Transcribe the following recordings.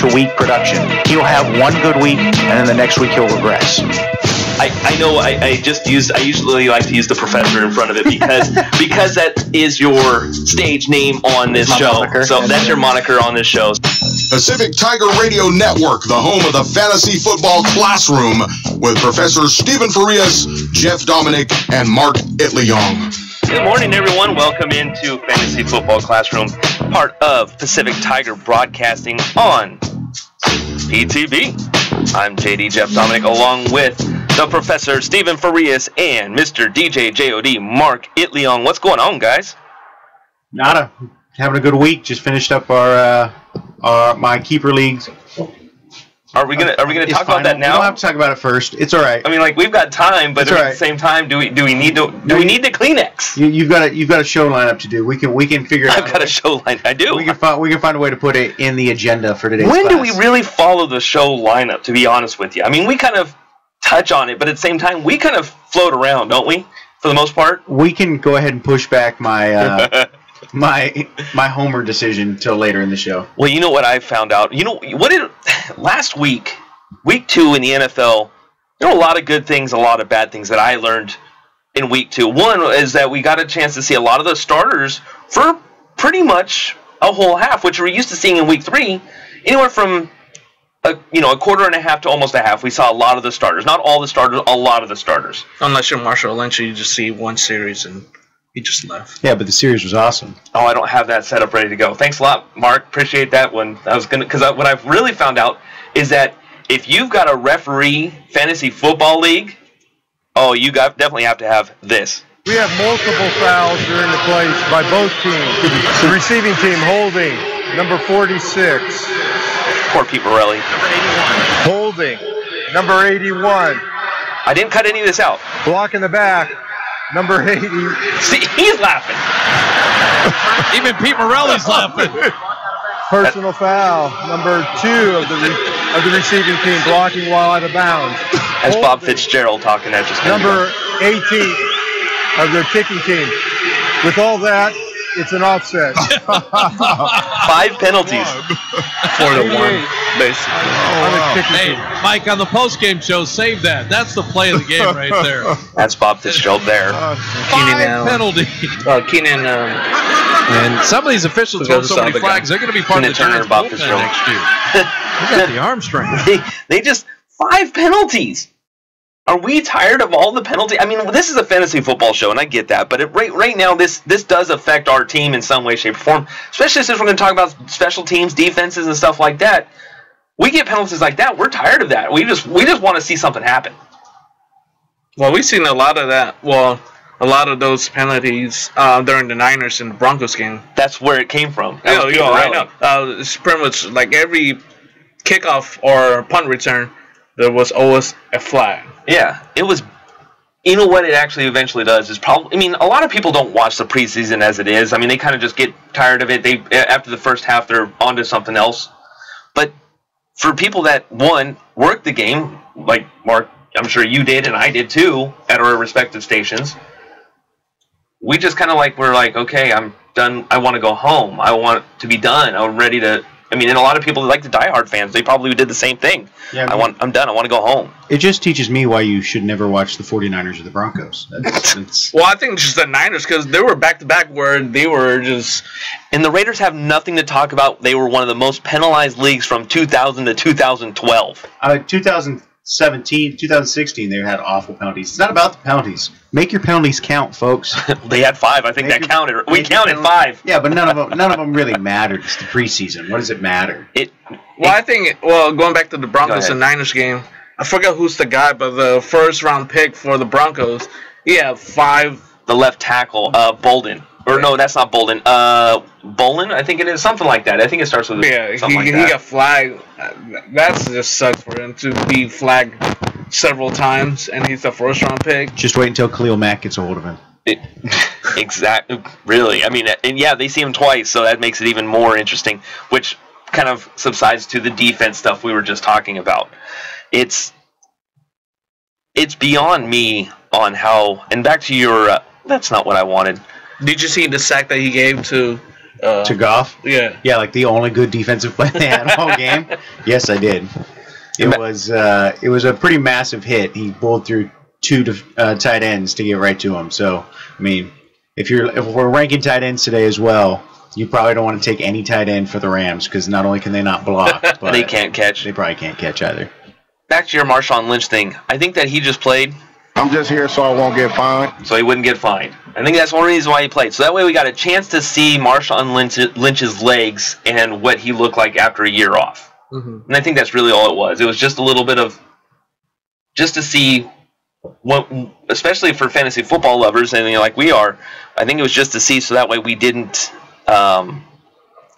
week-to-week production. He'll have one good week, and then the next week he'll regress. I know I usually like to use the professor in front of it because that is your stage name on this show. Moniker. So that's your moniker on this show. Pacific Tiger Radio Network, the home of the Fantasy Football Classroom, with Professor Stephen Farias, Jeff Dominic, and Mark Itliong. Good morning, everyone. Welcome into Fantasy Football Classroom, part of Pacific Tiger Broadcasting on PTB. I'm JD Jeff Dominic, along with the Professor Stephen Farias and Mr. DJ JOD Mark Itliong. What's going on, guys? Nada. Having a good week. Just finished up my keeper leagues. Are we gonna talk about that now? We don't have to talk about it first. It's all right. I mean, like, we've got time, but at the same time, do we need the Kleenex? You've got a show lineup to do. We can figure it out. I've got a show line. I do. We can find a way to put it in the agenda for today's When class. do we really follow the show lineup? To be honest with you, I mean, we kind of touch on it, but at the same time, we kind of float around, don't we? For the most part, we can go ahead and push back my my homer decision till later in the show. Well, you know what I found out? You know what? Last week, week 2 in the NFL, there were a lot of good things, a lot of bad things that I learned in week 2. One is that we got a chance to see a lot of the starters for pretty much a whole half, which we're used to seeing in week 3, anywhere from a quarter and a half to almost a half. We saw a lot of the starters, not all the starters, a lot of the starters. Unless you're Marshall Lynch, you just see one series and he just left. Yeah, but the series was awesome. Oh, I don't have that set up ready to go. Thanks a lot, Mark. Appreciate that one. Because what I've really found out is that if you've got a referee fantasy football league, you definitely have to have this. We have multiple fouls during the plays by both teams. The receiving team holding number 46. Poor Pete Morelli. Holding number 81. I didn't cut any of this out. Block in the back. Number 80. See, he's laughing. Even Pete Morelli's laughing. Personal foul. Number 2 of the receiving team blocking while out of bounds. That's Bob Fitzgerald talking. That's just number 18 of the kicking team. With all that, it's an offset. 5 penalties. 4-1, basically. Hey, Mike, on the post-game show, save that. That's the play of the game right there. That's Bob Fitzgerald there. 5 penalties. Keenan. And some of these officials throw so many flags, they're going to be part of the Giants bullpen next year. They got the arm strength. They just 5 penalties. Are we tired of all the penalties? I mean, this is a fantasy football show, and I get that. But right now, this does affect our team in some way, shape, or form. Especially since we're going to talk about special teams, defenses, and stuff like that. We get penalties like that. We're tired of that. We just want to see something happen. Well, we've seen a lot of that. Well, a lot of those penalties during the Niners and the Broncos game. That's where it came from. I know. It's pretty much like every kickoff or punt return, there was always a flag. Yeah, it was. You know what it actually eventually does is probably. I mean, a lot of people don't watch the preseason as it is. I mean, they kind of just get tired of it. After the first half, they're on to something else. But for people that work the game, like Mark, I'm sure you did and I did too at our respective stations. We just kind of we're like, okay, I'm done. I want to go home. I want to be done. I'm ready to. I mean, and a lot of people, like the diehard fans, they probably did the same thing. Yeah, I'm done. I want to go home. It just teaches me why you should never watch the 49ers or the Broncos. Well, I think just the Niners, because they were back-to-back where they were just... And the Raiders have nothing to talk about. They were one of the most penalized leagues from 2000 to 2012. 2016, they had awful penalties. It's not about the penalties. Make your penalties count, folks. They had 5. I think that counted. We counted 5. Yeah, but none of them really mattered. It's the preseason. What does it matter? Going back to the Broncos and Niners game, I forgot who's the guy, but the first-round pick for the Broncos, he had 5. The left tackle, Bolden. Or no, that's not Bolden. Bolin, I think it is. Something like that. I think it starts with something like that. He got flagged. That just sucks for him to be flagged several times, and he's the first-round pick. Just wait until Khalil Mack gets a hold of him. Exactly. Really. I mean, and yeah, they see him twice, so that makes it even more interesting, which kind of subsides to the defense stuff we were just talking about. It's beyond me on how... And back to your... that's not what I wanted. Did you see the sack that he gave to to Goff? Yeah. Yeah, like the only good defensive play they had all game? Yes, I did. It was a pretty massive hit. He bowled through 2 tight ends to get right to him. So, I mean, if we're ranking tight ends today as well, you probably don't want to take any tight end for the Rams because not only can they not block, but they can't catch. They probably can't catch either. Back to your Marshawn Lynch thing. I think that he just played. I'm just here so I won't get fined. So he wouldn't get fined. I think that's one reason why he played. So that way we got a chance to see Marshawn Lynch's legs and what he looked like after a year off. Mm-hmm. And I think that's really all it was. It was just a little bit of, just to see what, especially for fantasy football lovers, and like we are, I think it was just to see so that way we didn't,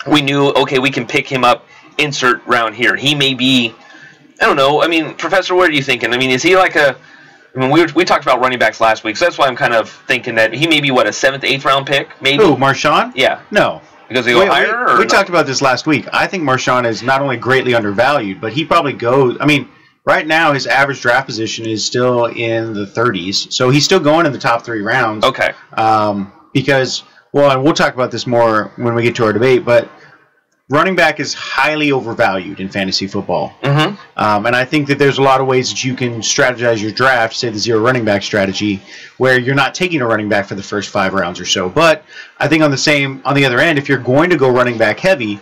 we knew, okay, we can pick him up, insert round here. He may be, I don't know, I mean, Professor, what are you thinking? I mean, is he like a, I mean, we talked about running backs last week, so that's why I'm kind of thinking that he may be, what, a 7th, 8th round pick, maybe? Who, Marshawn? Yeah. No. Because they go higher? We talked about this last week. I think Marshawn is not only greatly undervalued, but he probably goes, I mean, right now his average draft position is still in the 30s, so he's still going in the top 3 rounds. Okay. Because, well, and we'll talk about this more when we get to our debate, but running back is highly overvalued in fantasy football. Mm-hmm. And I think that there's a lot of ways that you can strategize your draft, say the zero running back strategy, where you're not taking a running back for the first 5 rounds or so. But I think on the other end, if you're going to go running back heavy,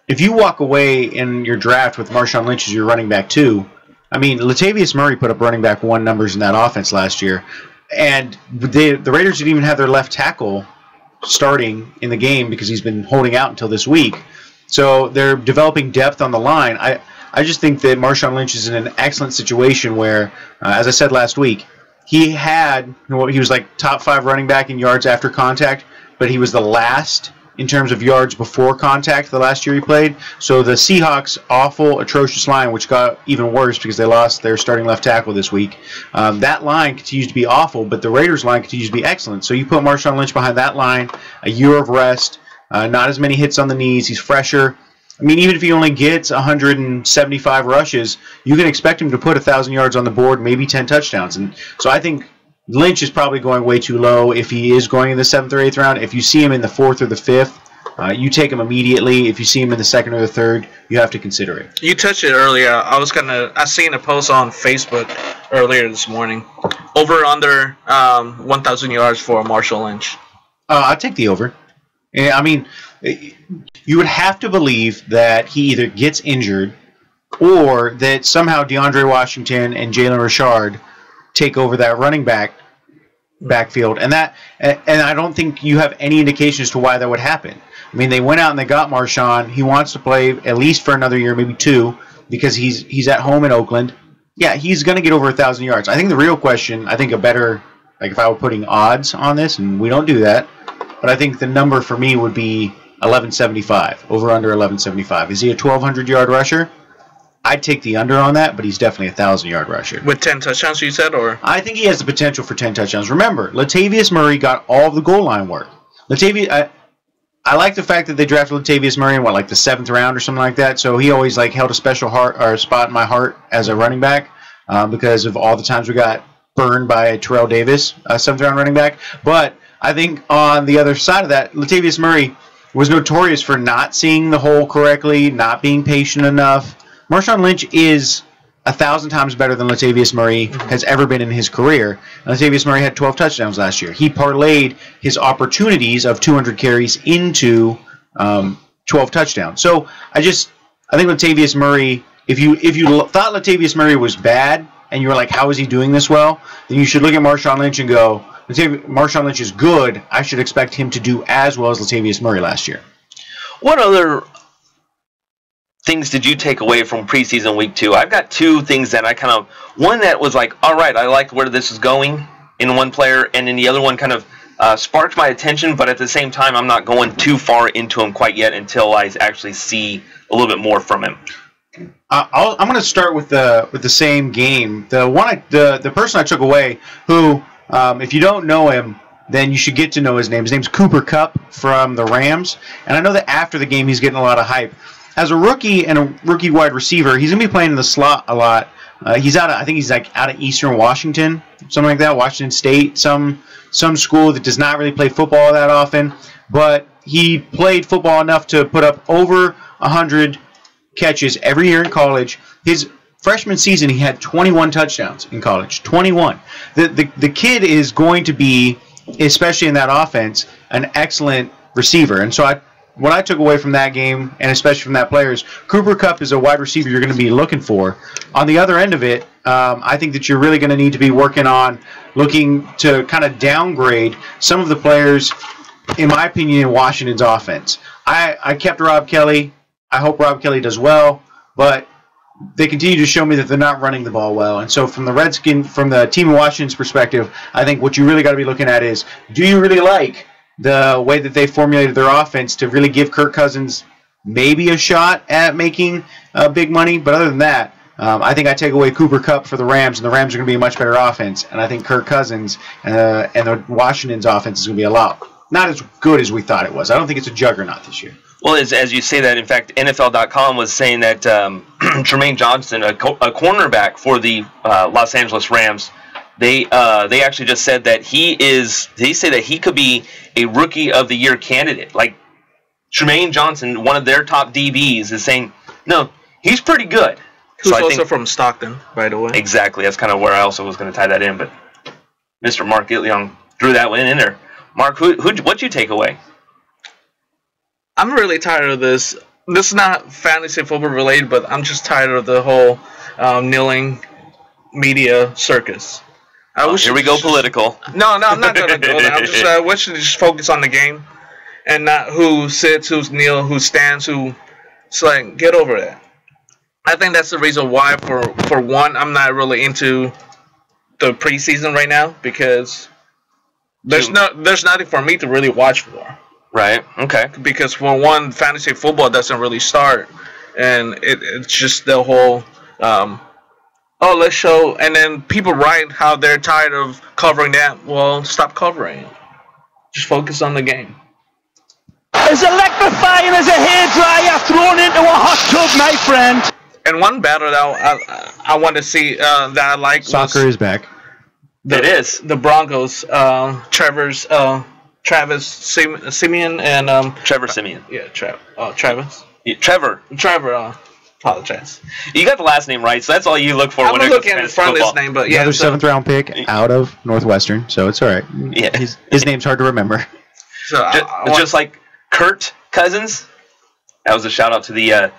if you walk away in your draft with Marshawn Lynch as your running back 2, I mean, Latavius Murray put up running back 1 numbers in that offense last year. And the Raiders didn't even have their left tackle starting in the game because he's been holding out until this week. So they're developing depth on the line. I just think that Marshawn Lynch is in an excellent situation where, as I said last week, he was like top 5 running back in yards after contact, but he was the last in terms of yards before contact the last year he played. So the Seahawks' awful, atrocious line, which got even worse because they lost their starting left tackle this week, that line continues to be awful, but the Raiders' line continues to be excellent. So you put Marshawn Lynch behind that line, a year of rest, not as many hits on the knees. He's fresher. I mean, even if he only gets 175 rushes, you can expect him to put 1,000 yards on the board, maybe 10 touchdowns. And so I think Lynch is probably going way too low if he is going in the 7th or 8th round. If you see him in the 4th or the 5th, you take him immediately. If you see him in the 2nd or the 3rd, you have to consider it. You touched it earlier. I seen a post on Facebook earlier this morning. Over under 1,000 yards for Marshawn Lynch. I'll take the over. I mean, you would have to believe that he either gets injured or that somehow DeAndre Washington and Jalen Richard take over that running backfield. And I don't think you have any indication as to why that would happen. I mean, they went out and they got Marshawn. He wants to play at least for another year, maybe 2, because he's at home in Oakland. Yeah, he's going to get over 1,000 yards. I think the real question, I think a better, like if I were putting odds on this, and we don't do that, but I think the number for me would be 1175, over under 1175. Is he a 1,200-yard rusher? I'd take the under on that, but he's definitely a 1,000-yard rusher. With 10 touchdowns, you said, or? I think he has the potential for 10 touchdowns. Remember, Latavius Murray got all of the goal line work. I like the fact that they drafted Latavius Murray in, like the 7th round or something like that, so he always held a special spot in my heart as a running back because of all the times we got burned by Terrell Davis, a 7th-round running back. But I think on the other side of that, Latavius Murray was notorious for not seeing the hole correctly, not being patient enough. Marshawn Lynch is 1,000 times better than Latavius Murray has ever been in his career. And Latavius Murray had 12 touchdowns last year. He parlayed his opportunities of 200 carries into 12 touchdowns. So I think Latavius Murray, if you thought Latavius Murray was bad and you were like, how is he doing this well? Then you should look at Marshawn Lynch and go, Marshawn Lynch is good. I should expect him to do as well as Latavius Murray last year. What other things did you take away from preseason week 2? I've got 2 things that one that was like, all right, I like where this is going in one player, and then the other one kind of sparked my attention, but at the same time, I'm not going too far into him quite yet until I actually see a little bit more from him. I'm going to start with the same game. The person I took away, who, if you don't know him, then you should get to know his name. His name's Cooper Kupp from the Rams, and I know that after the game he's getting a lot of hype. As a rookie and a rookie wide receiver, he's going to be playing in the slot a lot. He's out of Eastern Washington, something like that, Washington State, some school that does not really play football that often. But he played football enough to put up over 100 catches every year in college. His freshman season, he had 21 touchdowns in college. 21. The kid is going to be, especially in that offense, an excellent receiver. And so what I took away from that game, and especially from that player, is Cooper Kupp is a wide receiver you're going to be looking for. On the other end of it, I think that you're really going to need to be working on looking to kind of downgrade some of the players, in my opinion, in Washington's offense. I kept Rob Kelly. I hope Rob Kelly does well, but they continue to show me that they're not running the ball well. And so from the team of Washington's perspective, I think what you really got to be looking at is, do you really like the way that they formulated their offense to really give Kirk Cousins maybe a shot at making big money? But other than that, I think I take away Cooper Kupp for the Rams, and the Rams are going to be a much better offense. And I think Kirk Cousins and the Washington's offense is going to be not as good as we thought it was. I don't think it's a juggernaut this year. Well, as you say that, in fact, NFL.com was saying that Jermaine Johnson, a cornerback for the Los Angeles Rams, they actually just said that they say that he could be a Rookie of the Year candidate. Like, Jermaine Johnson, one of their top DBs, is saying, no, he's pretty good. Who's also from Stockton, by the way. Exactly. That's kind of where I also was going to tie that in, but Mr. Mark Itliong threw that one in there. Mark, what'd you take away? I'm really tired of this. This is not fantasy football related, but I'm just tired of the whole kneeling media circus. Here we go, political. No, I'm not going to go there. I wish to just focus on the game and not who sits, who's kneel, who stands, who. It's like, get over it. I think that's the reason why, for one, I'm not really into the preseason right now, because there's nothing for me to really watch for. Right. Okay. Because for one, fantasy football doesn't really start, and it's just the whole let's show, and then people write how they're tired of covering that. Well, stop covering it. Just focus on the game. As electrifying as a hairdryer thrown into a hot tub, my friend. And one battle that I want to see that I like. Soccer is back. It is the Broncos. Travis Simeon and Trevor Simeon. Yeah, Travis. Yeah, Trevor. Apologize. You got the last name right, so that's all you look for. I'm looking at the front of his name, but yeah. Another 7th round pick out of Northwestern, so it's all right. Yeah, his name's hard to remember. So just like Kirk Cousins. That was a shout out to the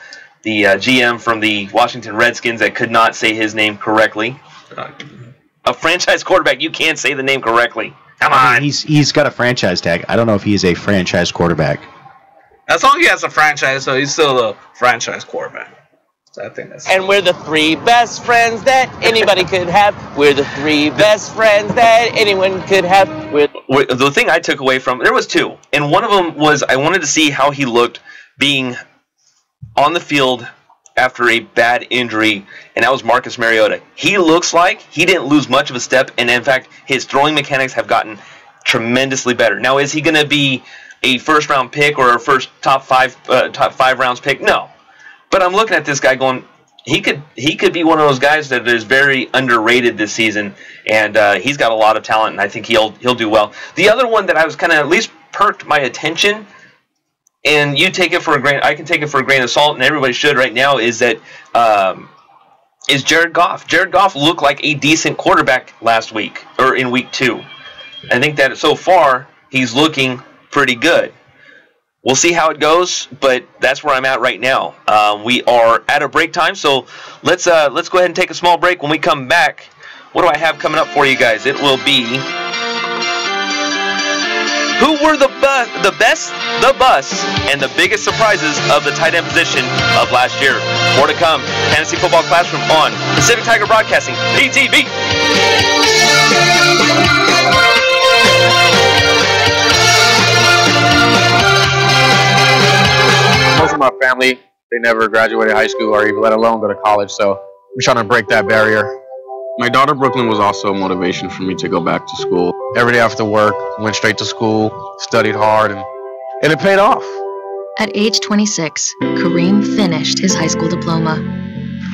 GM from the Washington Redskins that could not say his name correctly. A franchise quarterback, you can't say the name correctly. Come on. He's got a franchise tag. I don't know if he's a franchise quarterback. As long as he has a franchise, so he's still a franchise quarterback. So I think that's. And we're the 3 best friends that anybody could have. We're the 3 best friends that anyone could have. The thing I took away from, there was 2, and one of them was I wanted to see how he looked being on the field after a bad injury, and that was Marcus Mariota. He looks like he didn't lose much of a step, and in fact, his throwing mechanics have gotten tremendously better. Now, is he going to be a first-round pick or a first top five rounds pick? No. But I'm looking at this guy going, he could be one of those guys that is very underrated this season, and he's got a lot of talent, and I think he'll do well. The other one that I was kind of at least perked my attention, and you take it for a grain, I can take it for a grain of salt, and everybody should right now, is that is Jared Goff. Jared Goff looked like a decent quarterback last week, or in week 2. I think that so far he's looking pretty good. We'll see how it goes, but that's where I'm at right now. We are at a break time, so let's go ahead and take a small break. When we come back, what do I have coming up for you guys? It will be who were the best, the bust, and the biggest surprises of the tight end position of last year. More to come. Fantasy Football Classroom on Pacific Tiger Broadcasting, PTV. Most of my family, they never graduated high school or even let alone go to college, so I'm trying to break that barrier. My daughter Brooklyn was also a motivation for me to go back to school. Every day after work, went straight to school, studied hard, and it paid off. At age 26, Kareem finished his high school diploma.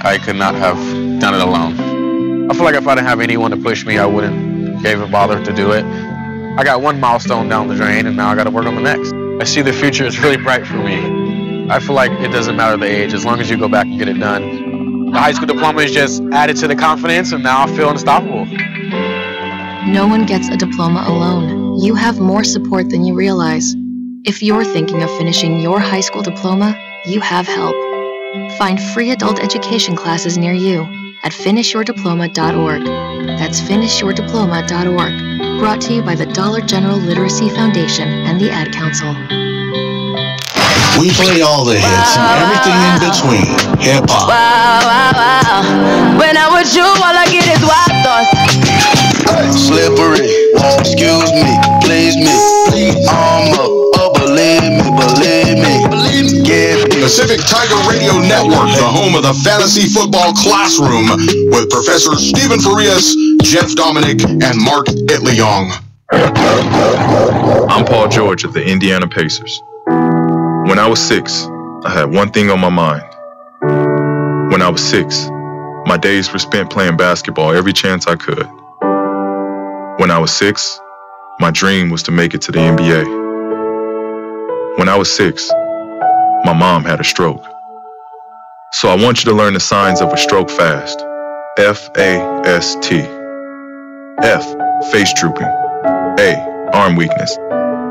I could not have done it alone. I feel like if I didn't have anyone to push me, I wouldn't have even bothered to do it. I got one milestone down the drain, and now I got to work on the next. I see the future is really bright for me. I feel like it doesn't matter the age, as long as you go back and get it done. The high school diploma is just added to the confidence, and now I feel unstoppable. No one gets a diploma alone. You have more support than you realize. If you're thinking of finishing your high school diploma, you have help. Find free adult education classes near you at finishyourdiploma.org. That's finishyourdiploma.org. Brought to you by the Dollar General Literacy Foundation and the Ad Council. We play all the hits and everything in between. Hip-hop. Wow, wow, wow. When I'm with you, all I get is wild thoughts. Slippery, excuse me, please me. Arm up, oh believe me. Get me. Pacific Tiger Radio Network, the home of the Fantasy Football Classroom, with Professor Stephen Farias, Jeff Dominic, and Mark Itliong. I'm Paul George of the Indiana Pacers. When I was 6, I had one thing on my mind. When I was 6, my days were spent playing basketball every chance I could. When I was 6, my dream was to make it to the NBA. When I was 6, my mom had a stroke. So I want you to learn the signs of a stroke fast. F-A-S-T. F, face drooping. A, arm weakness.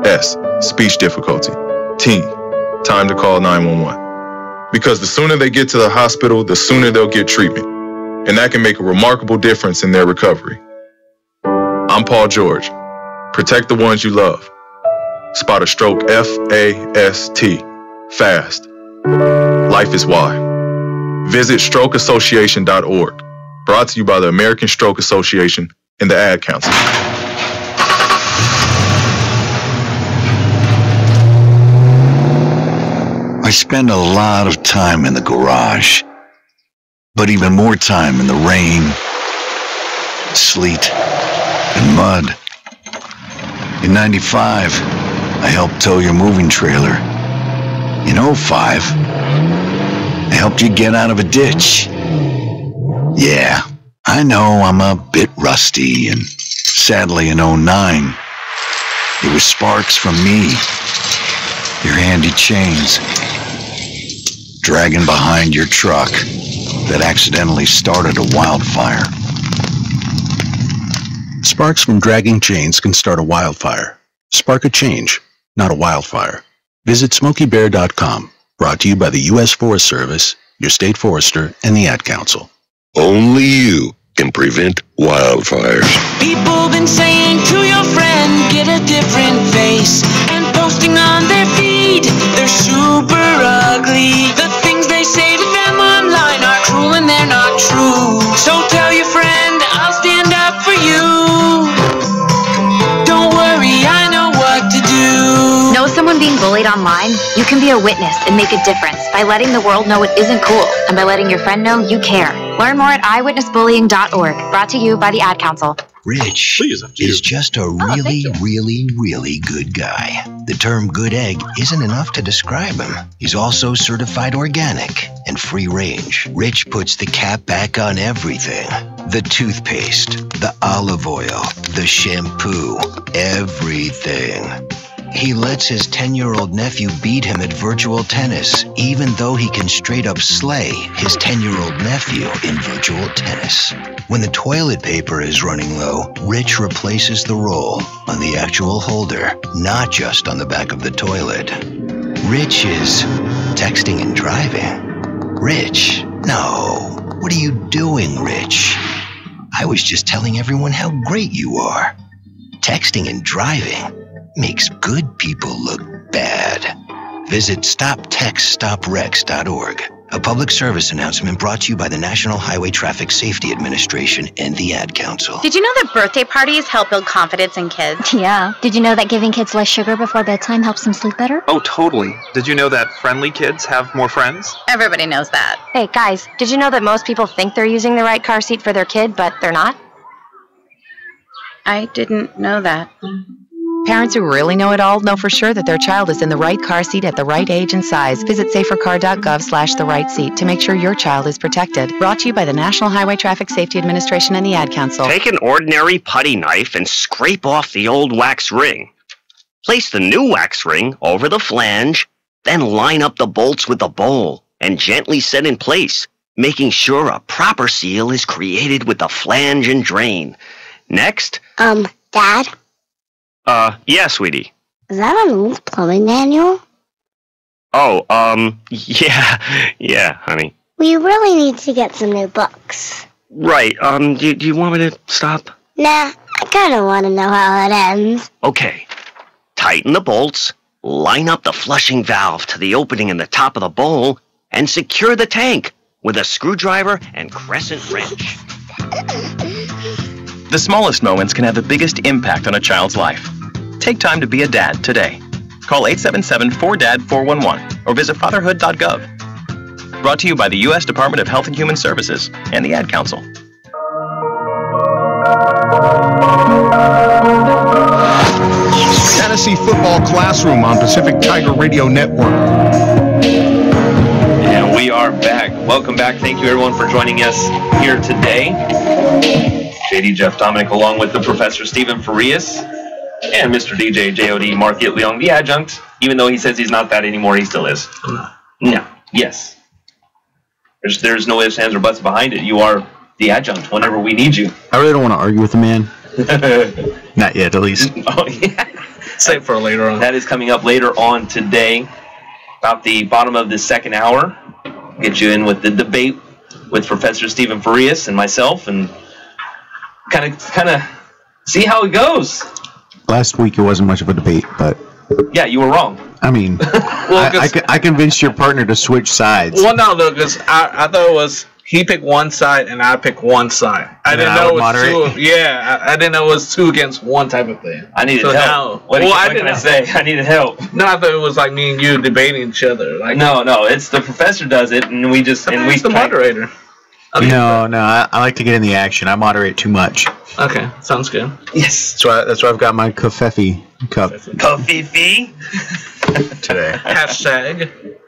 S, speech difficulty. T, time to call 911. Because the sooner they get to the hospital, the sooner they'll get treatment. And that can make a remarkable difference in their recovery. I'm Paul George. Protect the ones you love. Spot a stroke F-A-S-T. Fast. Life is why. Visit strokeassociation.org. Brought to you by the American Stroke Association and the Ad Council. I spend a lot of time in the garage, but even more time in the rain, sleet, and mud. In '95, I helped tow your moving trailer. In '05, I helped you get out of a ditch. Yeah, I know I'm a bit rusty, and sadly in '09, it was sparks from me, your handy chains, dragging behind your truck that accidentally started a wildfire. Sparks from dragging chains can start a wildfire. Spark a change, not a wildfire. Visit SmokeyBear.com. Brought to you by the U.S. Forest Service, your state forester, and the Ad Council. Only you can prevent wildfires. People been saying to your friend, get a different face. And posting on their feed, they're super ugly. The things they say to them online are cruel and they're not true. So tell your friend, I'll stand up for you. Don't worry, I know what to do. Know someone being bullied online? You can be a witness and make a difference by letting the world know it isn't cool and by letting your friend know you care. Learn more at eyewitnessbullying.org. Brought to you by the Ad Council. Rich is just a really good guy. The term good egg isn't enough to describe him. He's also certified organic and free range. Rich puts the cap back on everything. The toothpaste, the olive oil, the shampoo, everything. He lets his 10-year-old nephew beat him at virtual tennis, even though he can straight up slay his 10-year-old nephew in virtual tennis. When the toilet paper is running low, Rich replaces the roll on the actual holder, not just on the back of the toilet. Rich is texting and driving. Rich? No. What are you doing, Rich? I was just telling everyone how great you are. Texting and driving makes good people look bad. Visit StopTextStopWrecks.org. A public service announcement brought to you by the National Highway Traffic Safety Administration and the Ad Council. Did you know that birthday parties help build confidence in kids? Yeah. Did you know that giving kids less sugar before bedtime helps them sleep better? Oh, totally. Did you know that friendly kids have more friends? Everybody knows that. Hey, guys, did you know that most people think they're using the right car seat for their kid, but they're not? I didn't know that. Parents who really know it all know for sure that their child is in the right car seat at the right age and size. Visit safercar.gov/therightseat to make sure your child is protected. Brought to you by the National Highway Traffic Safety Administration and the Ad Council. Take an ordinary putty knife and scrape off the old wax ring. Place the new wax ring over the flange, then line up the bolts with the bowl and gently set in place, making sure a proper seal is created with the flange and drain. Next. Dad? Yeah, sweetie. Is that an old plumbing manual? Oh, yeah, honey. We really need to get some new books. Right, do you want me to stop? Nah, I kinda wanna know how it ends. Okay. Tighten the bolts, line up the flushing valve to the opening in the top of the bowl, and secure the tank with a screwdriver and crescent wrench. The smallest moments can have the biggest impact on a child's life. Take time to be a dad today. Call 877-4DAD-411 or visit fatherhood.gov. Brought to you by the U.S. Department of Health and Human Services and the Ad Council. Fantasy Football Classroom on Pacific Tiger Radio Network. And we are back. Welcome back. Thank you, everyone, for joining us here today. JD Jeff Dominic, along with the Professor Stephen Farias and Mr. DJ JOD Mark Leong, the adjunct. Even though he says he's not that anymore, he still is. No. Yes. There's no ifs, ands, or buts behind it. You are the adjunct whenever we need you. I really don't want to argue with the man. Not yet, at least. Oh, yeah. Save for later on. That is coming up later on today, about the bottom of the second hour. Get you in with the debate with Professor Stephen Farias and myself, and kind of see how it goes. Last week it wasn't much of a debate, but yeah, you were wrong. I mean, I convinced your partner to switch sides. Well, no, because I thought it was he picked one side and I picked one side. I didn't know it was two. Yeah, I didn't know it was two against one type of thing. I needed help. What can I say? I needed help. No, I thought it was like me and you debating each other. Like no, it's the professor does it, and we just and we the moderator. Okay. No, I like to get in the action. I moderate too much. Okay, sounds good. Yes, that's why I've got my Covfefe cup. Covfefe today. Hashtag.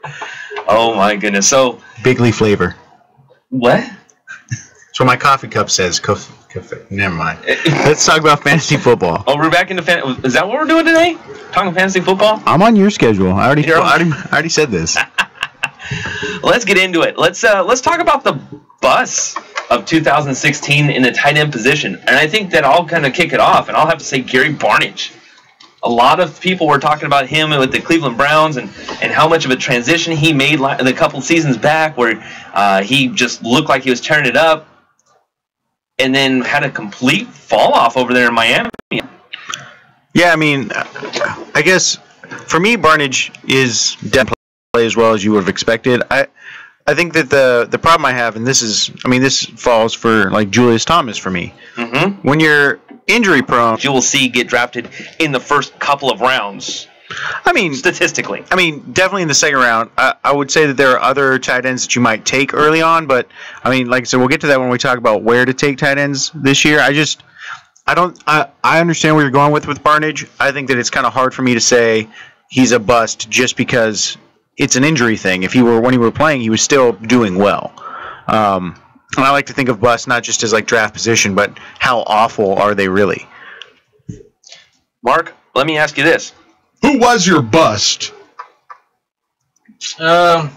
Oh my goodness! So Big Leaf flavor. What? That's what my coffee cup says. Never mind. Let's talk about fantasy football. Oh, we're back into fantasy. Is that what we're doing today? Talking fantasy football? I'm on your schedule. I already said this. Let's get into it. Let's talk about the bus of 2016 in the tight end position, and I think that I'll kind of kick it off, and I'll have to say Gary Barnidge. A lot of people were talking about him with the Cleveland Browns and how much of a transition he made a couple seasons back, where he just looked like he was tearing it up, and then had a complete fall off over there in Miami. Yeah, I mean, I guess for me, Barnidge is definitely play as well as you would have expected. I think that the problem I have, and this falls for like Julius Thomas for me. Mm-hmm. When you're injury prone, you will see get drafted in the first couple of rounds. I mean, statistically. I mean, definitely in the second round. I would say that there are other tight ends that you might take early on, but I mean, like I said, we'll get to that when we talk about where to take tight ends this year. I understand where you're going with Barnidge. I think that it's kind of hard for me to say he's a bust just because it's an injury thing. When he were playing, he was still doing well. And I like to think of bust not just as like draft position, but how awful are they really? Mark, let me ask you this. Who was your bust? Can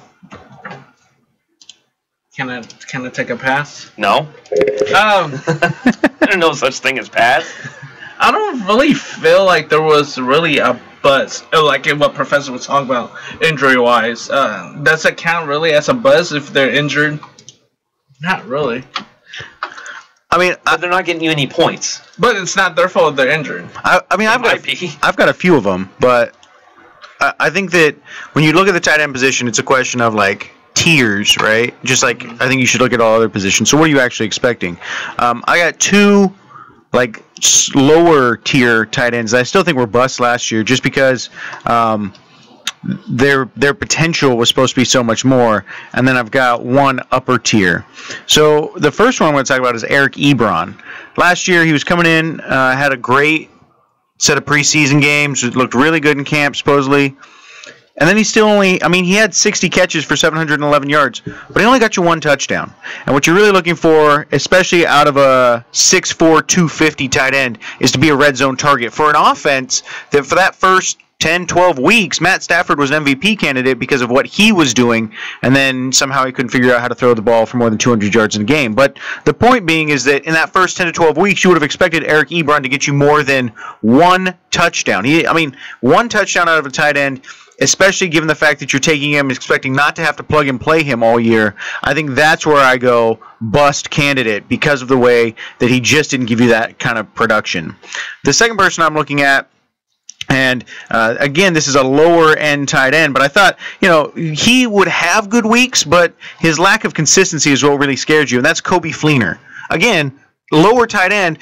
I take a pass? No. There's no such thing as pass. I don't really feel like there was really a buzz, like what Professor was talking about, injury-wise. Does it count really as a buzz if they're injured? Not really. I mean, but they're not getting you any points. But it's not their fault if they're injured. I've got a few of them, but I think that when you look at the tight end position, it's a question of like tiers, right? Just like I think you should look at all other positions. So what are you actually expecting? I got two like lower tier tight ends. I still think were busts last year, just because their potential was supposed to be so much more. And then I've got one upper tier. So the first one I'm going to talk about is Eric Ebron. Last year he was coming in, had a great set of preseason games. It looked really good in camp, supposedly. And then he still only, he had 60 catches for 711 yards, but he only got you 1 touchdown. And what you're really looking for, especially out of a 6'4", 250 tight end, is to be a red zone target. For an offense that for that first 10, 12 weeks, Matt Stafford was an MVP candidate because of what he was doing, and then somehow he couldn't figure out how to throw the ball for more than 200 yards in a game. But the point being is that in that first 10 to 12 weeks, you would have expected Eric Ebron to get you more than 1 touchdown. 1 touchdown out of a tight end, especially given the fact that you're taking him, expecting not to have to plug and play him all year. I think that's where I go bust candidate because of the way that he just didn't give you that kind of production. The second person I'm looking at, and again, this is a lower-end tight end, but I thought, he would have good weeks, but his lack of consistency is what really scared you, and that's Coby Fleener. Again, lower tight end,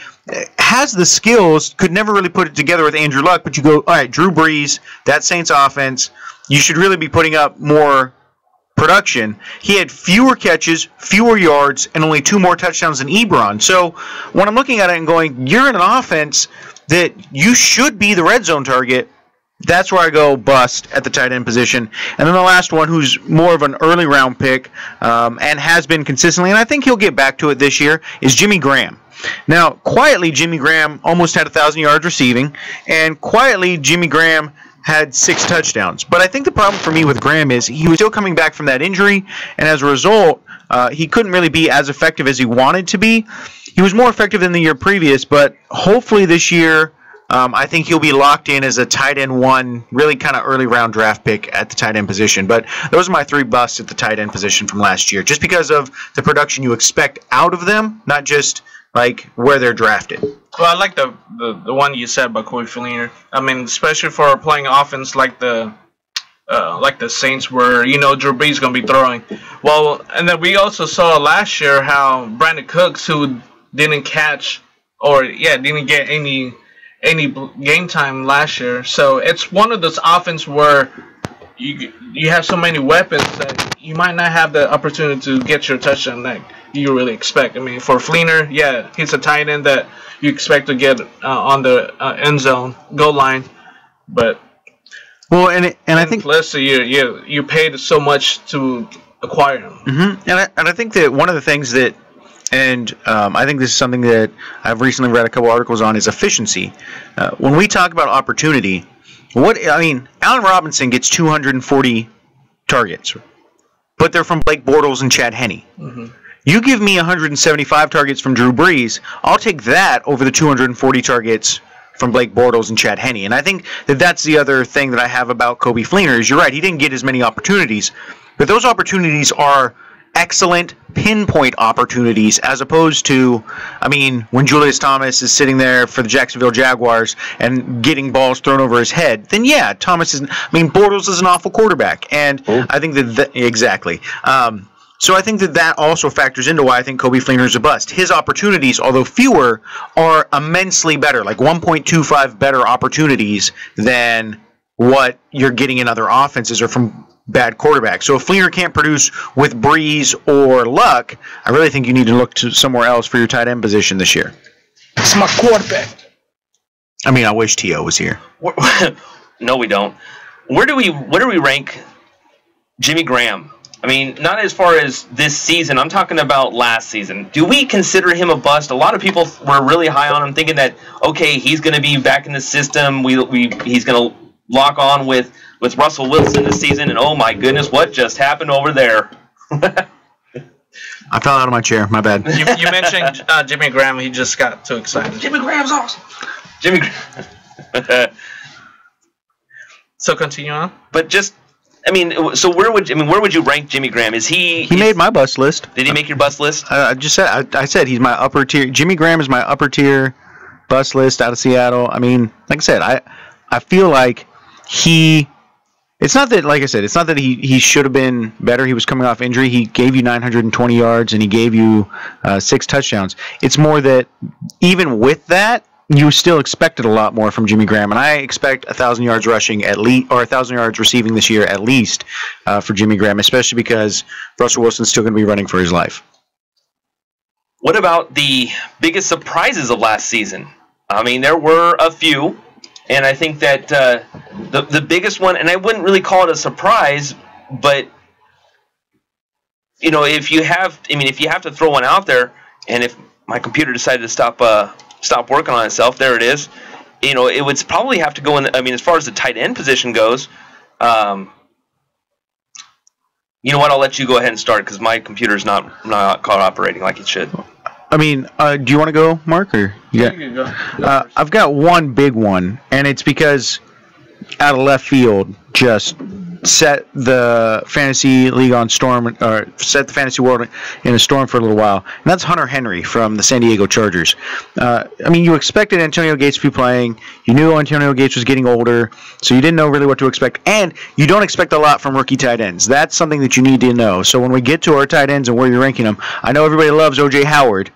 has the skills, could never really put it together with Andrew Luck, but you go, all right, Drew Brees, that Saints offense, you should really be putting up more production. He had fewer catches, fewer yards, and only 2 more touchdowns than Ebron. So when I'm looking at it and going, you're in an offense that you should be the red zone target, that's where I go bust at the tight end position. And then the last one, who's more of an early round pick and has been consistently, and I think he'll get back to it this year, is Jimmy Graham. Now, quietly, Jimmy Graham almost had 1,000 yards receiving, and quietly, Jimmy Graham had 6 touchdowns. But I think the problem for me with Graham is he was still coming back from that injury, and as a result, he couldn't really be as effective as he wanted to be. He was more effective than the year previous, but hopefully this year, I think he'll be locked in as a tight end 1, really kind of early round draft pick at the tight end position. But those are my 3 busts at the tight end position from last year, just because of the production you expect out of them, not just like where they're drafted. Well, I like the one you said about Coby Fleener. Especially for playing offense like the Saints, where Drew Brees is going to be throwing. Well, and then we also saw last year how Brandon Cooks, who didn't catch didn't get any game time last year. So it's one of those offense where you have so many weapons that you might not have the opportunity to get your touchdown that you really expect. For Fleener, he's a tight end that you expect to get on the end zone goal line, but I think plus you paid so much to acquire him. Mm-hmm. And I think that one of the things that, and I think this is something that I've recently read a couple articles on, is efficiency. When we talk about opportunity, Allen Robinson gets 240 targets, but they're from Blake Bortles and Chad Henne. Mm-hmm. You give me 175 targets from Drew Brees, I'll take that over the 240 targets from Blake Bortles and Chad Henne. And I think that that's the other thing that I have about Coby Fleener is you're right, he didn't get as many opportunities, but those opportunities are excellent pinpoint opportunities as opposed to, when Julius Thomas is sitting there for the Jacksonville Jaguars and getting balls thrown over his head, then Bortles is an awful quarterback. And I think that exactly. So I think that also factors into why I think Coby Fleener is a bust. His opportunities, although fewer, are immensely better, like 1.25 better opportunities than what you're getting in other offenses or from bad quarterbacks. So if Fleener can't produce with Brees or Luck, I really think you need to look to somewhere else for your tight end position this year. It's my quarterback. I wish T.O. was here. No, we don't. Where do we rank Jimmy Graham? Not as far as this season. I'm talking about last season. Do we consider him a bust? A lot of people were really high on him, thinking that, okay, he's going to be back in the system. He's going to lock on with Russell Wilson this season, and oh my goodness, what just happened over there? I fell out of my chair. My bad. You mentioned Jimmy Graham. He just got too excited. Jimmy Graham's awesome. Jimmy Graham. So continue on. But just, so where would you rank Jimmy Graham? He made my bust list. Did he make your bust list? I just said I said he's my upper tier. Jimmy Graham is my upper tier bust list out of Seattle. Like I said, I feel like it's not that he should have been better. He was coming off injury. He gave you 920 yards and he gave you 6 touchdowns. It's more that even with that, you still expected a lot more from Jimmy Graham, and I expect 1,000 yards rushing at least, or 1,000 yards receiving this year at least for Jimmy Graham, especially because Russell Wilson's still going to be running for his life. What about the biggest surprises of last season? There were a few. And I think that the biggest one, and I wouldn't really call it a surprise, but if you have to throw one out there, and if my computer decided to stop working on itself, there it is. It would probably have to go in. As far as the tight end position goes, you know what? I'll let you go ahead and start because my computer's not operating like it should. Do you want to go, Mark, or you can go. I've got one big one, and it's because out of left field just set the fantasy league on storm, or set the fantasy world in a storm for a little while, and that's Hunter Henry from the San Diego Chargers. You expected Antonio Gates to be playing. You knew Antonio Gates was getting older, so you didn't know really what to expect, and you don't expect a lot from rookie tight ends. That's something that you need to know. So when we get to our tight ends and where you're ranking them, I know everybody loves O.J. Howard.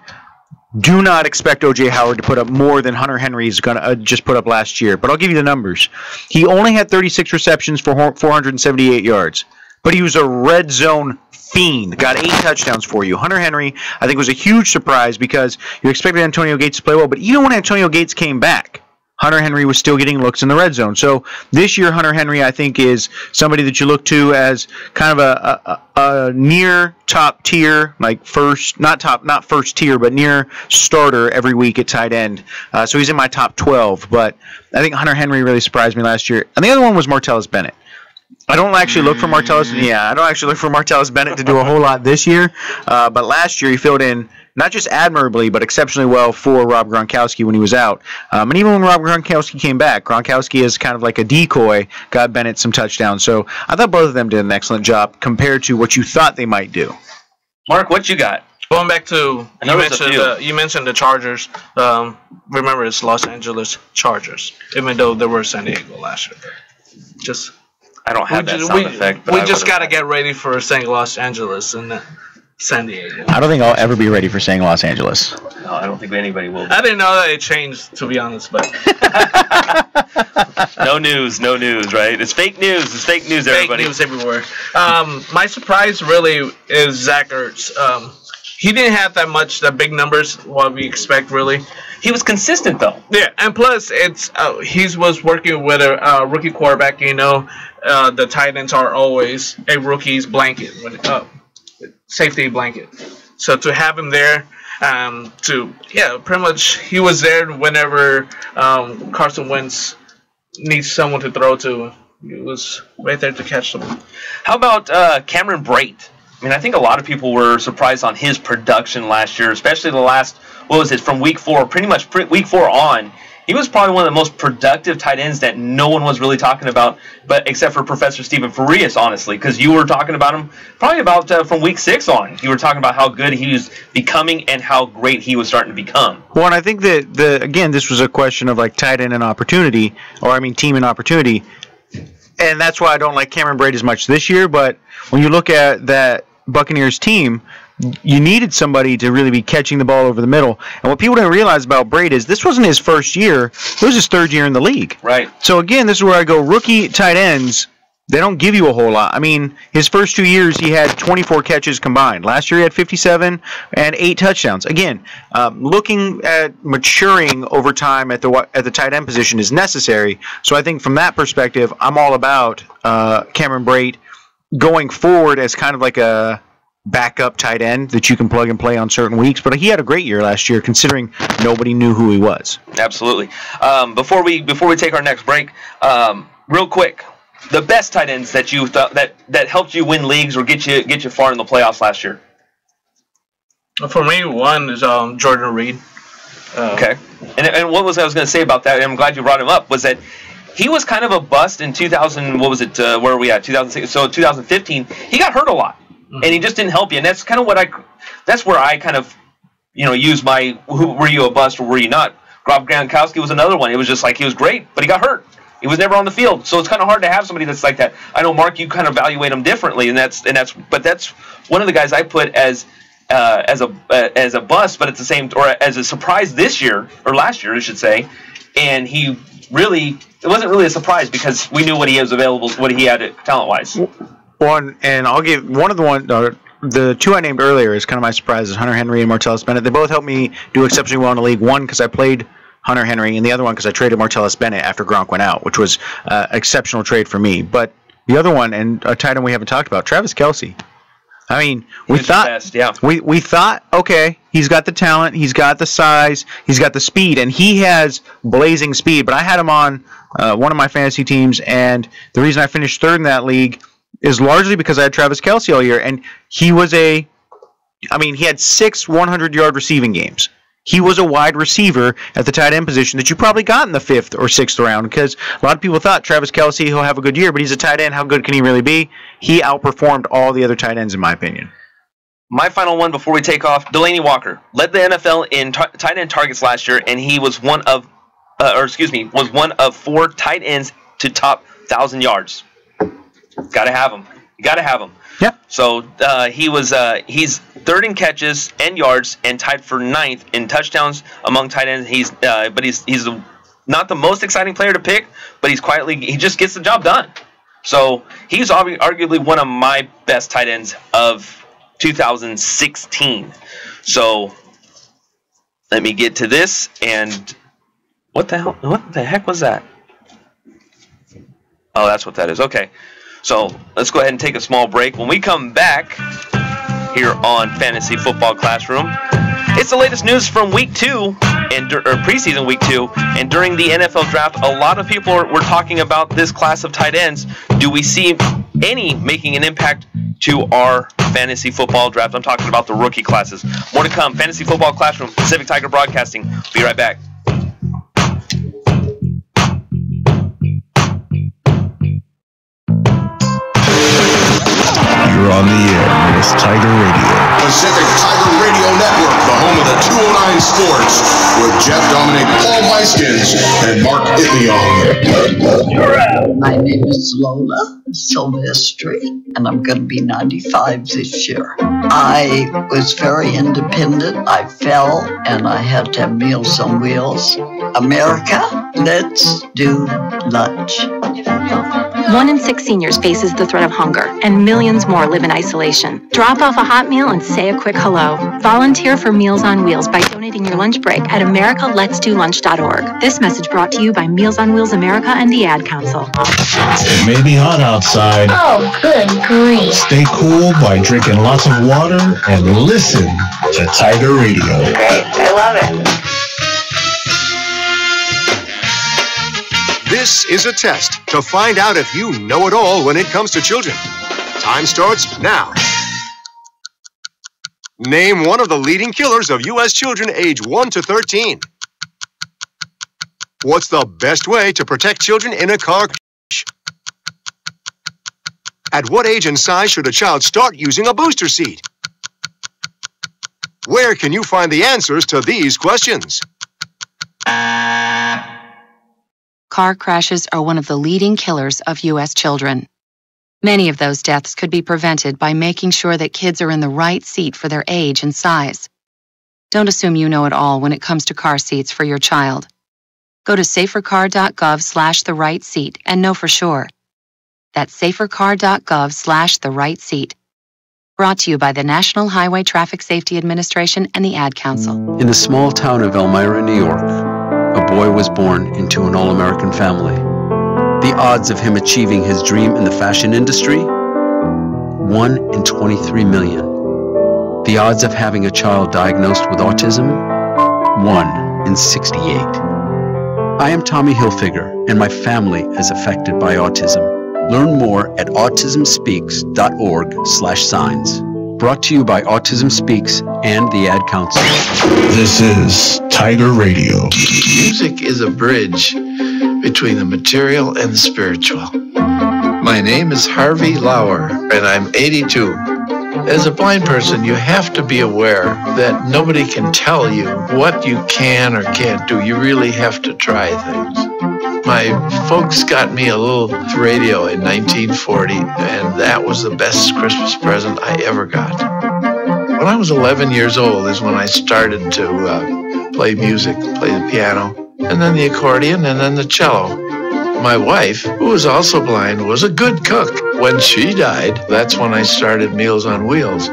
Do not expect O.J. Howard to put up more than Hunter Henry's going to just put up last year. But I'll give you the numbers. He only had 36 receptions for 478 yards. But he was a red zone fiend. Got 8 touchdowns for you. Hunter Henry, I think, was a huge surprise because you expected Antonio Gates to play well. But even when Antonio Gates came back, Hunter Henry was still getting looks in the red zone. So this year, Hunter Henry, I think, is somebody that you look to as kind of a near top tier, like not first tier, but near starter every week at tight end. So he's in my top 12. But I think Hunter Henry really surprised me last year. And the other one was Martellus Bennett. I don't actually look for Martellus Bennett to do a whole lot this year. But last year he filled in not just admirably, but exceptionally well for Rob Gronkowski when he was out. And even when Rob Gronkowski came back, Gronkowski is kind of like a decoy, got Bennett some touchdowns. So I thought both of them did an excellent job compared to what you thought they might do. Mark, what you got? Going back to, you mentioned the Chargers. Remember, it's Los Angeles Chargers, even though they were San Diego last year. I don't have that sound effect. We just got to get ready for saying Los Angeles and San Diego. I don't think I'll ever be ready for saying Los Angeles. No, I don't think anybody will be. I didn't know that it changed, to be honest, but no news, right? It's fake news, everybody. Fake news everywhere. My surprise really is Zach Ertz. He didn't have that big numbers, what we expect, really. He was consistent, though. Yeah, and plus, he was working with a rookie quarterback. The tight ends are always a rookie's blanket, safety blanket. So to have him there, pretty much he was there whenever Carson Wentz needs someone to throw to. He was right there to catch them. How about Cameron Brate? I think a lot of people were surprised on his production last year, especially the last, from week 4, pretty much week 4 on. He was probably one of the most productive tight ends that no one was really talking about, but except for Professor Stephen Farias, honestly, because you were talking about him probably about from week 6 on. You were talking about how good he was becoming and how great he was starting to become. Well, and I think that, again, this was a question of tight end and opportunity, team and opportunity. And that's why I don't like Cameron Brate as much this year. But when you look at that Buccaneers team, you needed somebody to really be catching the ball over the middle. And what people didn't realize about Brate is this wasn't his first year. It was his 3rd year in the league. Right. So, again, this is where I go. Rookie tight ends, they don't give you a whole lot. His first 2 years, he had 24 catches combined. Last year, he had 57 and 8 touchdowns. Again, looking at maturing over time at the tight end position is necessary. So I think from that perspective, I'm all about Cameron Brate going forward as kind of like a backup tight end that you can plug and play on certain weeks. But he had a great year last year, considering nobody knew who he was. Absolutely. Before we take our next break, real quick, the best tight ends that you thought that helped you win leagues or get you far in the playoffs last year. For me, one is Jordan Reed. Okay. And what was I was going to say about that? And I'm glad you brought him up. Was that he was kind of a bust in 2000. What was it? Where are we at? 2006. So 2015, he got hurt a lot. And he just didn't help you, and that's kind of that's where I kind of, use my, were you a bust or were you not? Rob Gronkowski was another one. It was just he was great, but he got hurt. He was never on the field, so it's kind of hard to have somebody that's like that. I know, Mark, you kind of evaluate him differently, but that's one of the guys I put as a bust, but at the same, or as a surprise this year or last year, I should say, and it wasn't really a surprise because we knew what he had talent-wise. Well, and I'll give one of the 2 I named earlier is kind of my surprise is Hunter Henry and Martellus Bennett. They both helped me do exceptionally well in the league. One, because I played Hunter Henry, and the other one because I traded Martellus Bennett after Gronk went out, which was an exceptional trade for me. But the other one, and a tight end we haven't talked about, Travis Kelce. I mean, we thought, okay, he's got the talent, he's got the size, he's got the speed, and he has blazing speed. But I had him on one of my fantasy teams, and the reason I finished third in that league is largely because I had Travis Kelce all year, and he had 6 100-yard receiving games. He was a wide receiver at the tight end position that you probably got in the 5th or 6th round because a lot of people thought Travis Kelce, he'll have a good year, but he's a tight end. How good can he really be? He outperformed all the other tight ends, in my opinion. My final one before we take off, Delaney Walker led the NFL in tight end targets last year, and he was one of 4 tight ends to top 1,000 yards. Got to have him. You got to have him. Yeah. So he's 3rd in catches and yards and tied for 9th in touchdowns among tight ends. He's not the most exciting player to pick, but he just gets the job done. So he's arguably one of my best tight ends of 2016. So let me get to this, and what the heck was that? Oh, that's what that is. Okay. So let's go ahead and take a small break. When we come back here on Fantasy Football Classroom, it's the latest news from week 2 or preseason week 2. And during the NFL draft, a lot of people were talking about this class of tight ends. Do we see any making an impact to our fantasy football draft? I'm talking about the rookie classes. More to come. Fantasy Football Classroom, Pacific Tiger Broadcasting. Be right back. You're on the air with Tiger Radio. Pacific Tiger Radio Network, the home of the 209 Sports, with Jeff Dominic, Paul Weiskins, and Mark Itliong. My name is Lola Silvestri, and I'm going to be 95 this year. I was very independent. I fell, and I had to have Meals on Wheels. America, let's do lunch. 1 in 6 seniors faces the threat of hunger, and millions more live in isolation. Drop off a hot meal and say a quick hello. Volunteer for Meals on Wheels by donating your lunch break at americaletsdolunch.org. This message brought to you by Meals on Wheels America and the Ad Council. It may be hot outside. Oh, good grief. Stay cool by drinking lots of water and listen to Tiger Radio. Great, I love it. This is a test to find out if you know it all when it comes to children. Time starts now. Name one of the leading killers of U.S. children age 1 to 13. What's the best way to protect children in a car crash? At what age and size should a child start using a booster seat? Where can you find the answers to these questions? Car crashes are one of the leading killers of U.S. children. Many of those deaths could be prevented by making sure that kids are in the right seat for their age and size. Don't assume you know it all when it comes to car seats for your child. Go to safercar.gov/the-right-seat and know for sure. That's safercar.gov/the-right-seat. Brought to you by the National Highway Traffic Safety Administration and the Ad Council. In the small town of Elmira, New York, a boy was born into an all-American family. The odds of him achieving his dream in the fashion industry? 1 in 23 million. The odds of having a child diagnosed with autism? 1 in 68. I am Tommy Hilfiger, and my family is affected by autism. Learn more at autismspeaks.org/signs. Brought to you by Autism Speaks and the Ad Council. This is Tiger Radio. Music is a bridge between the material and the spiritual. My name is Harvey Lauer, and I'm 82. As a blind person, you have to be aware that nobody can tell you what you can or can't do. You really have to try things. My folks got me a little radio in 1940, and that was the best Christmas present I ever got. When I was 11 years old is when I started to play music, play the piano, and then the accordion, and then the cello. My wife, who was also blind, was a good cook. When she died, that's when I started Meals on Wheels.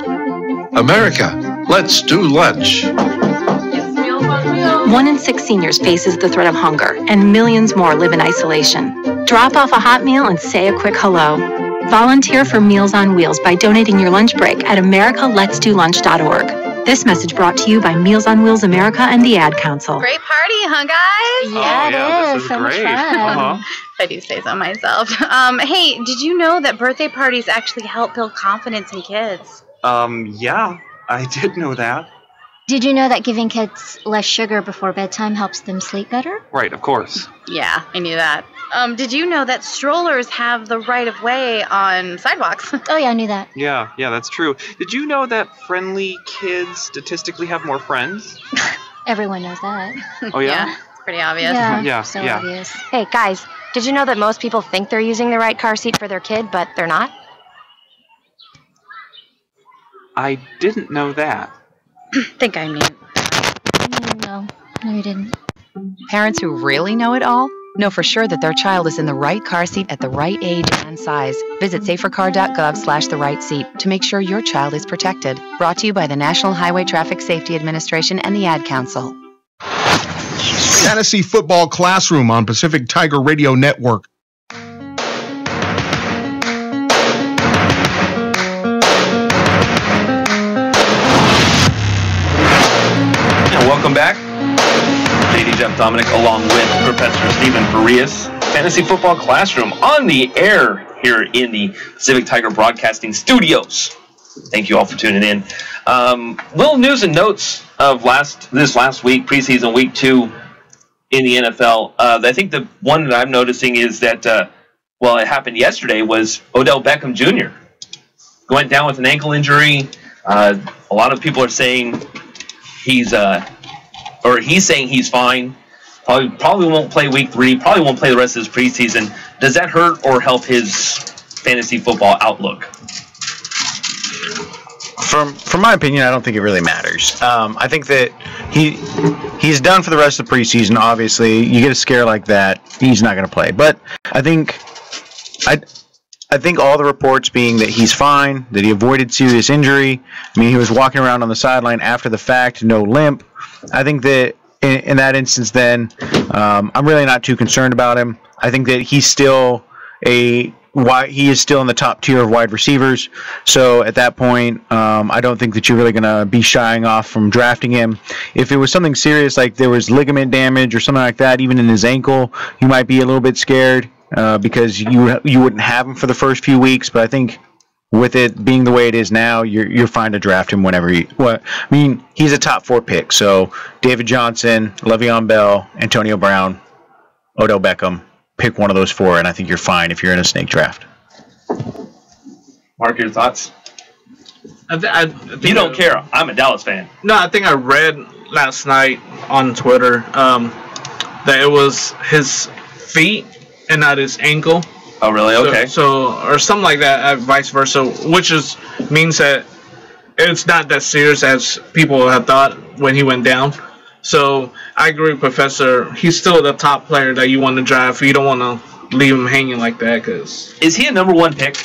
America, let's do lunch. It's Meals on Wheels. 1 in 6 seniors faces the threat of hunger, and millions more live in isolation. Drop off a hot meal and say a quick hello. Volunteer for Meals on Wheels by donating your lunch break at americaletsdolunch.org. This message brought to you by Meals on Wheels America and the Ad Council. Great party, huh, guys? Yeah, this is so much great. fun. If I do say so myself. Hey, did you know that birthday parties actually help build confidence in kids? Yeah, I did know that. Did you know that giving kids less sugar before bedtime helps them sleep better? Right, of course. Yeah, I knew that. Did you know that strollers have the right of way on sidewalks? Oh, yeah, I knew that. Yeah, that's true. Did you know that friendly kids statistically have more friends? Everyone knows that. Oh, yeah? It's pretty obvious. So obvious. Hey, guys, did you know that most people think they're using the right car seat for their kid, but they're not? I didn't know that. Think I knew. No, you didn't. Parents who really know it all know for sure that their child is in the right car seat at the right age and size. Visit safercar.gov/the-right-seat to make sure your child is protected. Brought to you by the National Highway Traffic Safety Administration and the Ad Council. Fantasy Football Classroom on Pacific Tiger Radio Network. Welcome back. JD Jeff Dominic along with Professor Stephen Farias. Fantasy Football Classroom on the air here in the Pacific Tiger Broadcasting Studios. Thank you all for tuning in. Little news and notes of this last week, preseason week 2 in the NFL. I think the one that I'm noticing is that, it happened yesterday, was Odell Beckham Jr. went down with an ankle injury. A lot of people are saying he's saying he's fine. Probably won't play week 3. Probably won't play the rest of his preseason. Does that hurt or help his fantasy football outlook? From my opinion, I don't think it really matters. I think that he's done for the rest of the preseason. Obviously, you get a scare like that, he's not going to play. But I think all the reports being that he's fine, that he avoided serious injury. I mean, he was walking around on the sideline after the fact, no limp. I think that in that instance, then I'm really not too concerned about him. I think that he is still in the top tier of wide receivers. So at that point, I don't think that you're really going to be shying off from drafting him. If it was something serious, like there was ligament damage or something like that, even in his ankle, you might be a little bit scared because you wouldn't have him for the first few weeks. But I think with it being the way it is now, you're fine to draft him whenever he's a top 4 pick. So David Johnson, Le'Veon Bell, Antonio Brown, Odell Beckham. Pick one of those 4, and I think you're fine if you're in a snake draft. Mark, your thoughts? I think you don't care. I'm a Dallas fan. No, I think I read last night on Twitter that it was his feet and not his ankle. Oh, really? Okay. So or something like that, vice versa, which means that it's not that serious as people have thought when he went down. So I agree with Professor. He's still the top player that you want to draft. You don't want to leave him hanging like that. Cause is he a number 1 pick?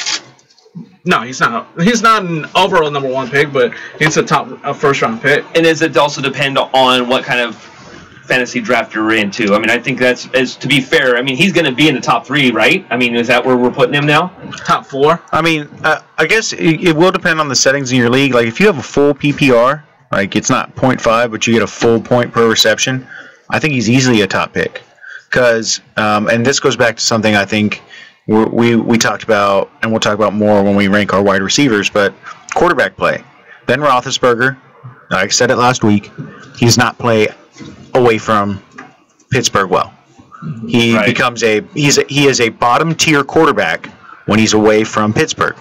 No, he's not. He's not an overall number 1 pick, but he's a first-round pick. And does it also depend on what kind of fantasy draft you're into? I mean, I think to be fair, I mean, he's going to be in the top 3, right? I mean, is that where we're putting him now? Top 4? I mean, I guess it will depend on the settings in your league. Like, if you have a full PPR, like it's not 0.5, but you get a full point per reception, I think he's easily a top pick. Because, and this goes back to something I think we talked about, and we'll talk about more when we rank our wide receivers, but quarterback play. Ben Roethlisberger, I said it last week, he does not play away from Pittsburgh well. He becomes he is a bottom tier quarterback when he's away from Pittsburgh.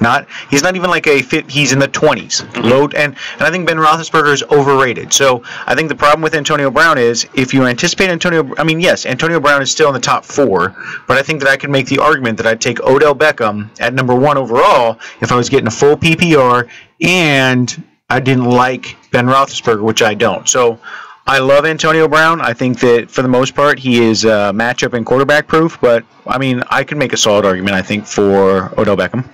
He's not even like he's in the 20s. Low, and I think Ben Roethlisberger is overrated. So I think the problem with Antonio Brown is if you anticipate yes, Antonio Brown is still in the top 4, but I think that I can make the argument that I'd take Odell Beckham at number 1 overall if I was getting a full PPR and I didn't like Ben Roethlisberger, which I don't. So I love Antonio Brown. I think that for the most part he is matchup and quarterback proof, but I mean I can make a solid argument I think for Odell Beckham.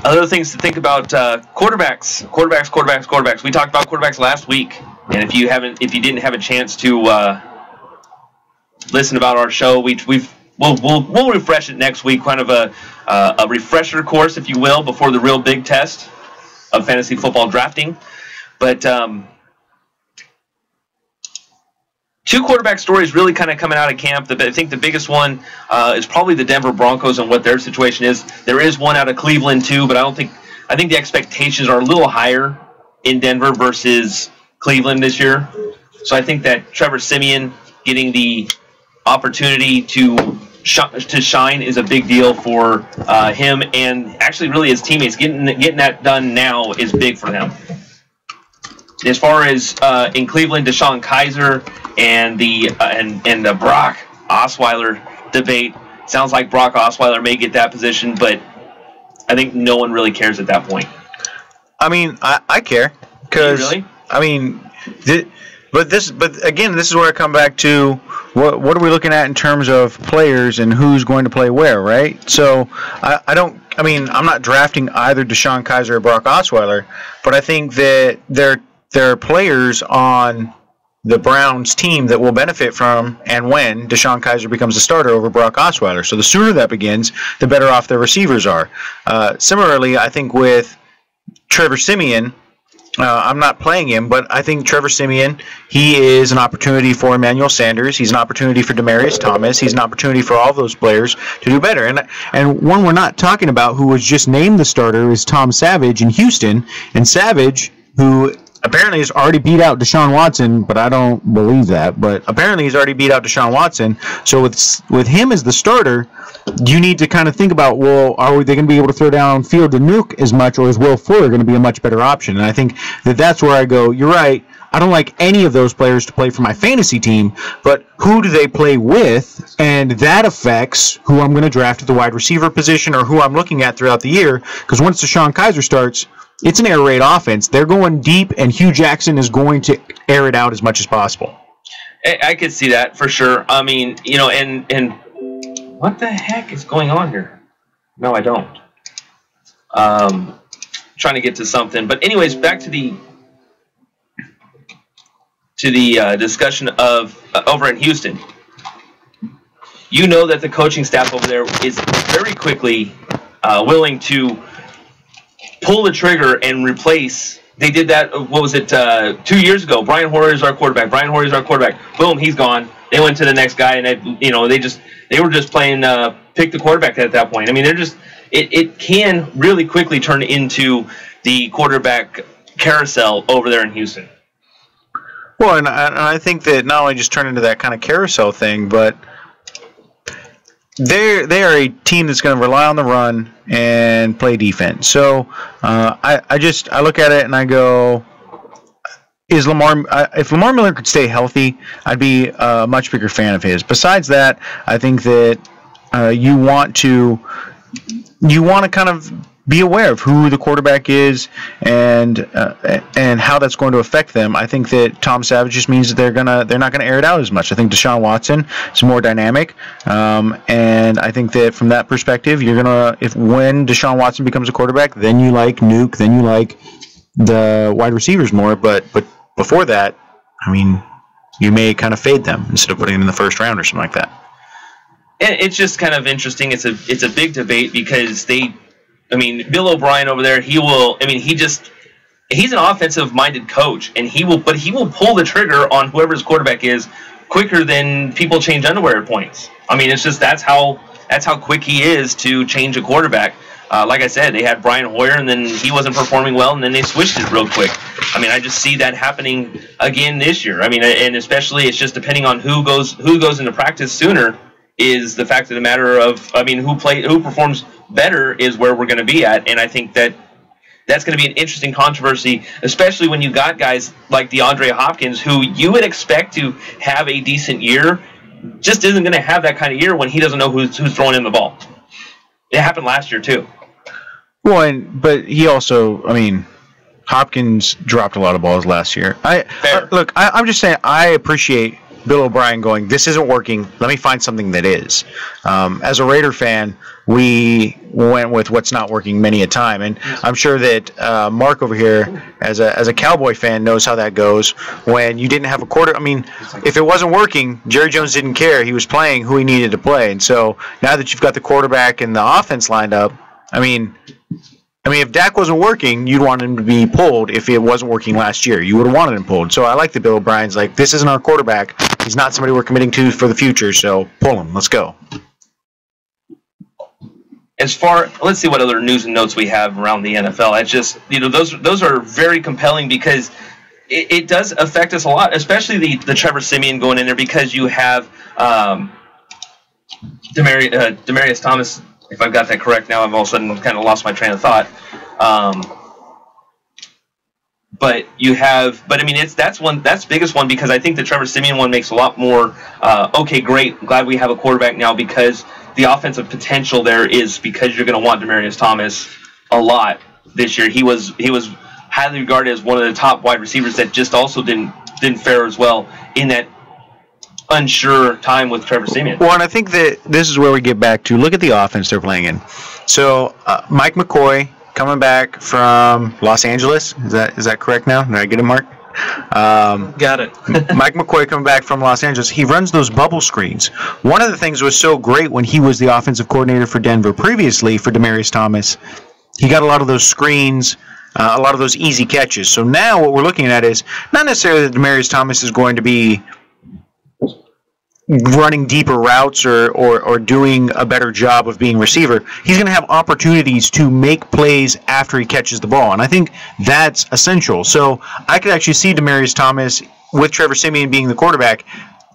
Other things to think about: quarterbacks. We talked about quarterbacks last week. And if you didn't have a chance to listen about our show, we'll refresh it next week, kind of a refresher course, if you will, before the real big test of fantasy football drafting. But 2 quarterback stories really kind of coming out of camp. I think the biggest one is probably the Denver Broncos and what their situation is. There is one out of Cleveland too, but I think the expectations are a little higher in Denver versus Cleveland this year. So I think that Trevor Siemian getting the opportunity to shine is a big deal for him, and actually really his teammates. Getting that done now is big for them. As far as in Cleveland, DeShone Kizer and the Brock Osweiler debate, sounds like Brock Osweiler may get that position, but I think no one really cares at that point. I mean, I care because really? I mean, but again, this is where I come back to what are we looking at in terms of players and who's going to play where, right? So I'm not drafting either DeShone Kizer or Brock Osweiler, but I think that there are players on the Browns team that will benefit from and when DeShone Kizer becomes a starter over Brock Osweiler. So the sooner that begins, the better off their receivers are. Similarly, I think with Trevor Siemian, I'm not playing him, but I think Trevor Siemian, he is an opportunity for Emmanuel Sanders. He's an opportunity for Demaryius Thomas. He's an opportunity for all those players to do better. And one we're not talking about who was just named the starter is Tom Savage in Houston. And Savage, who apparently has already beat out Deshaun Watson, but I don't believe that. But apparently he's already beat out Deshaun Watson. So with him as the starter, you need to kind of think about, well, are they going to be able to throw downfield to Nuke as much, or is Will Fuller going to be a much better option? And I think that's where I go, you're right, I don't like any of those players to play for my fantasy team, but who do they play with? And that affects who I'm going to draft at the wide receiver position or who I'm looking at throughout the year, because once DeShone Kizer starts, it's an air raid offense. They're going deep, and Hugh Jackson is going to air it out as much as possible. I could see that for sure. I mean, and what the heck is going on here? No, I don't. Trying to get to something, but anyways, back to the discussion of over in Houston. You know that the coaching staff over there is very quickly willing to pull the trigger and replace. They did that, what was it, 2 years ago. Brian Hoyer is our quarterback. Boom, he's gone. They went to the next guy, and they were just playing pick the quarterback at that point. I mean, it can really quickly turn into the quarterback carousel over there in Houston. Well, and I think that not only just turn into that kind of carousel thing, but they are a team that's going to rely on the run and play defense. So I look at it and I go, if Lamar Miller could stay healthy, I'd be a much bigger fan of his. Besides that, I think that you want to kind of be aware of who the quarterback is and how that's going to affect them. I think that Tom Savage just means that they're not gonna air it out as much. I think Deshaun Watson is more dynamic, and I think that from that perspective, when Deshaun Watson becomes a quarterback, then you like Nuke, then you like the wide receivers more. But before that, I mean, you may kind of fade them instead of putting them in the first round or something like that. And it's just kind of interesting. It's a big debate because Bill O'Brien over there, he's an offensive-minded coach, and he will pull the trigger on whoever's quarterback is quicker than people change underwear at points. I mean, it's just that's how quick he is to change a quarterback. Like I said, they had Brian Hoyer, and then he wasn't performing well, and then they switched it real quick. I mean, I just see that happening again this year. I mean, and especially it's just depending on who goes into practice sooner is the fact of the matter of, who performs better is where we're going to be at. And I think that's going to be an interesting controversy, especially when you got guys like DeAndre Hopkins, who you would expect to have a decent year, just isn't going to have that kind of year when he doesn't know who's throwing him the ball. It happened last year too. Well, but he also, Hopkins dropped a lot of balls last year. I'm just saying, I appreciate Bill O'Brien going, this isn't working, let me find something that is. As a Raider fan, we went with what's not working many a time, and I'm sure that Mark over here, as a Cowboy fan, knows how that goes. When you didn't have a quarter, I mean, if it wasn't working, Jerry Jones didn't care. He was playing who he needed to play, and so now that you've got the quarterback and the offense lined up, I mean, if Dak wasn't working, you'd want him to be pulled. If it wasn't working last year, you would have wanted him pulled. So I like that Bill O'Brien's like, this isn't our quarterback. He's not somebody we're committing to for the future, so pull him. Let's go. Let's see what other news and notes we have around the NFL. It's just, those are very compelling because it does affect us a lot, especially the Trevor Siemian going in there, because you have Demaryius Thomas. If I've got that correct now, I've all of a sudden kind of lost my train of thought. But I mean, that's the biggest one, because I think the Trevor Siemian one makes a lot more. Okay, great. I'm glad we have a quarterback now, because the offensive potential there is, because you're going to want Demaryius Thomas a lot this year. He was highly regarded as one of the top wide receivers that just also didn't fare as well in that unsure time with Trevor Siemian. Well, and I think that this is where we get back to look at the offense they're playing in. So Mike McCoy coming back from Los Angeles. Is that correct now? Did I get it, Mark? Got it. Mike McCoy coming back from Los Angeles. He runs those bubble screens. One of the things that was so great when he was the offensive coordinator for Denver previously for Demaryius Thomas, he got a lot of those screens, a lot of those easy catches. So now what we're looking at is not necessarily that Demaryius Thomas is going to be running deeper routes or doing a better job of being receiver. He's going to have opportunities to make plays after he catches the ball, and I think that's essential. So I could actually see Demaryius Thomas with Trevor Siemian being the quarterback,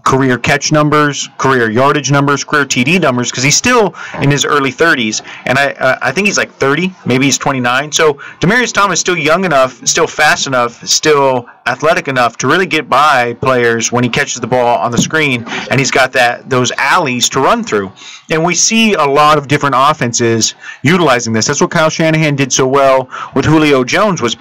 career catch numbers, career yardage numbers, career TD numbers, because he's still in his early 30s, and I think he's like 30, maybe he's 29. So Demaryius Thomas is still young enough, still fast enough, still athletic enough to really get by players when he catches the ball on the screen, and he's got those alleys to run through. And we see a lot of different offenses utilizing this. That's what Kyle Shanahan did so well with Julio Jones, was